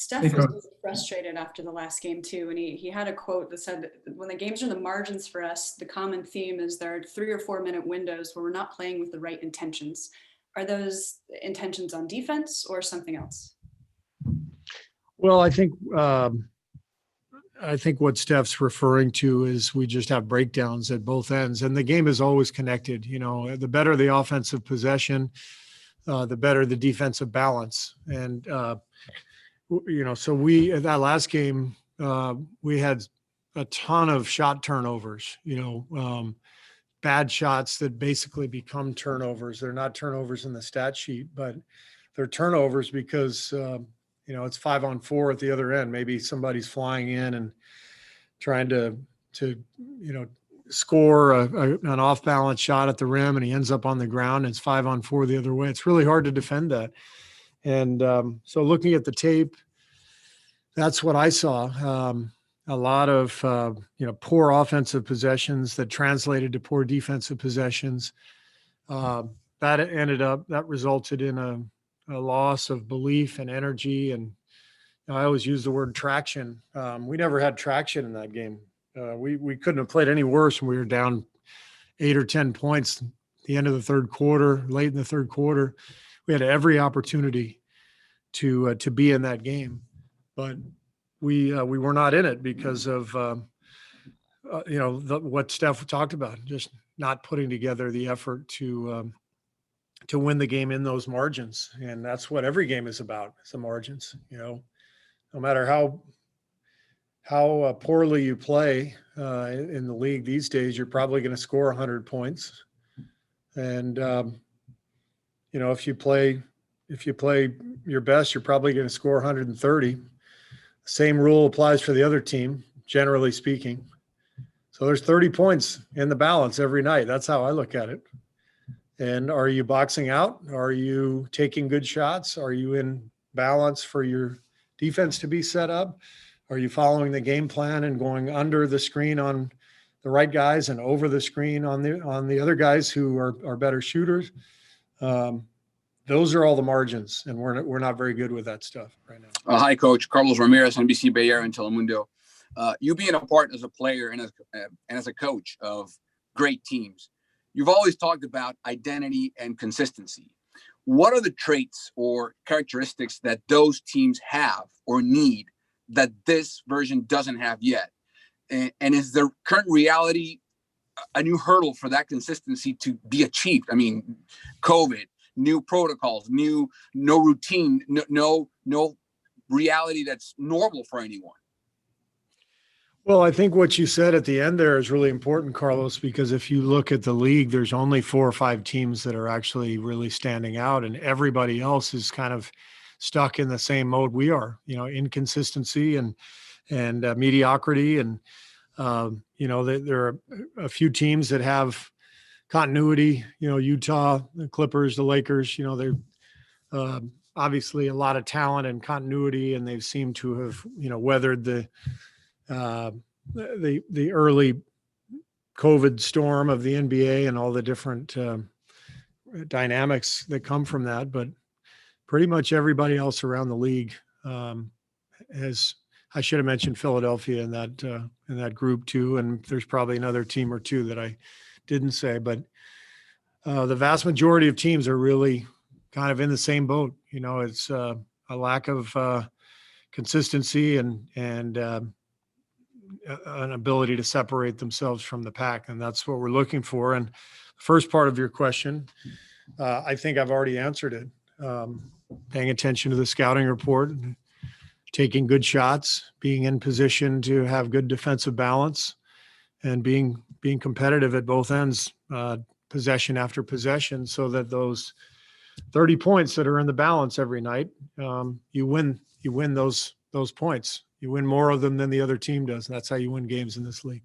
Steph was really frustrated after the last game too, and he had a quote that said that when the games are the margins for us, the common theme is there are 3 or 4 minute windows where we're not playing with the right intentions. Are those intentions on defense or something else? Well, I think what Steph's referring to is we just have breakdowns at both ends, and the game is always connected. You know, the better the offensive possession, the better the defensive balance. And, so that last game, we had a ton of shot turnovers, bad shots that basically become turnovers. They're not turnovers in the stat sheet, but they're turnovers because, it's 5-on-4 at the other end. Maybe somebody's flying in and trying to score an off-balance shot at the rim, and he ends up on the ground, and it's 5-on-4 the other way. It's really hard to defend that. And so looking at the tape, that's what I saw. A lot of, poor offensive possessions that translated to poor defensive possessions. That resulted in a loss of belief and energy. And I always use the word traction. We never had traction in that game. We couldn't have played any worse when we were down 8 or 10 points at the end of the third quarter, late in the third quarter. We had every opportunity to be in that game, but we were not in it because of what Steph talked about, just not putting together the effort to win the game in those margins. And that's what every game is about, is the margins. No matter how poorly you play in the league these days, you're probably going to score 100 points. And if you play your best, you're probably going to score 130. Same rule applies for the other team, generally speaking. So there's 30 points in the balance every night. That's how I look at it. And are you boxing out? Are you taking good shots? Are you in balance for your defense to be set up? Are you following the game plan and going under the screen on the right guys and over the screen on the other guys who are better shooters? Those are all the margins, and we're not very good with that stuff right now. Hi, Coach. Carlos Ramirez, NBC Bay Area and Telemundo. You being a part as a player and as a coach of great teams, you've always talked about identity and consistency. What are the traits or characteristics that those teams have or need that this version doesn't have yet? And is the current reality a new hurdle for that consistency to be achieved? I mean, COVID, new protocols, no routine, no reality that's normal for anyone. Well, I think what you said at the end there is really important, Carlos, because if you look at the league, there's only 4 or 5 teams that are actually really standing out, and everybody else is kind of stuck in the same mode we are, inconsistency and mediocrity. And, there are a few teams that have continuity, Utah, the Clippers, the Lakers, they're obviously a lot of talent and continuity, and they've seemed to have, weathered the early COVID storm of the NBA and all the different dynamics that come from that. But pretty much everybody else around the league has. I should have mentioned Philadelphia in that group too, and there's probably another team or two that I didn't say. But the vast majority of teams are really kind of in the same boat. It's a lack of consistency and an ability to separate themselves from the pack. And that's what we're looking for. And the first part of your question, I think I've already answered it. Paying attention to the scouting report, taking good shots, being in position to have good defensive balance, and being competitive at both ends, possession after possession, so that those 30 points that are in the balance every night, you win those points. You win more of them than the other team does. And that's how you win games in this league.